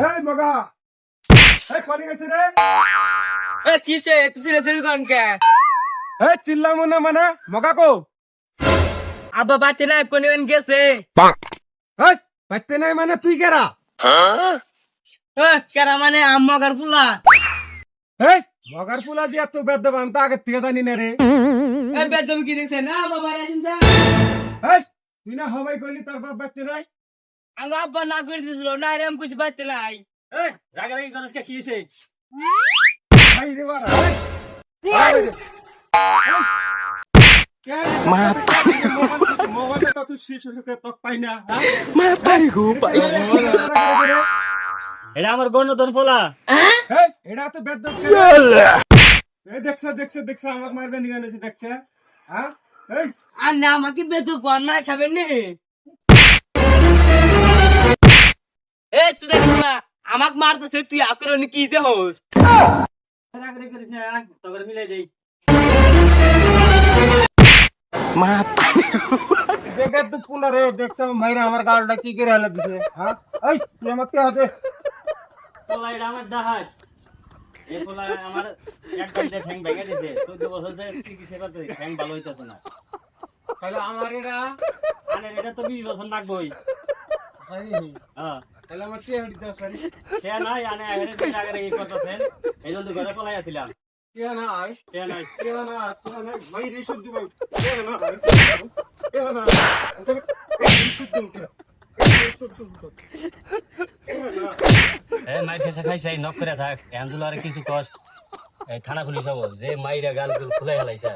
এই মগা এই কোনি গেছে রে এ কিসে তুই রে কোন কে এই চিল্লামু না মানে মগা কো আব্বা বাতে না কোন গেছে এই বাইতে নাই মানে তুই কেরা কেরা মানে আম্মাগার পুলা এই মগার পুলা দিয়া তো বেদ দেব আমি তো আগে থেকে জানি না রে এ বেদম কি দেখছ না বাবা রে চিন্তা এই তুই না হবাই কইলি তোর বাপ বাইতে নাই আঙ্গ আব্বা না করে দিছিল না রে আমি কিছু বাতে নাই এ জায়গা লাগি কোন কে কিছে ভাই রে বাড়া মোবাইল তো তুই সুইচ করে তো পাই না মা পারি গো পাই এটা আমার গণতন্ত্র পোলা এই এটা তো বেদ দেব এই দেখছ আমাকে মারবে নিগানে দেখছ হ্যাঁ এই আর না আমাকে বেদু কোন না খাবেন নি এ তুই দেখ না আমাকে মারতেছ তুই আক্রমণ কি দে হোস রাগ রে করে না তোর মিলাই দেই মা দেখে তো পুলা রে দেখছ মাইরা আমার গালটা কি করে হলো দিছে হ্যাঁ এই তুই আমাকে হাতে পোলা এটা আমার দাহাজ এই পোলা আমার একবার যে ঠ্যাং ভেঙে দিয়েছে 14 বছর ধরে চিকিৎসা করতে ঠ্যাং ভালো হইতাছে না তাহলে আমার এটা আরে এটা তো 20 বছর লাগবই হ্যাঁ তাহলে আমার কি হইতে আছে সে নাই আনে আরে দিন আগে এই করতেছেন এই জন্য ঘরে পলাই আছিলাম কে না আই সে নাই কে না ভাই রে শুদ্ধ ভাই কে না এ মাই ফেসা খাইছাই নক করে থাক এনজুল আর কিছু কষ্ট এই থানা পুলিশ হবো যে মাইরা গাল গুল খুলাই হেলাইছে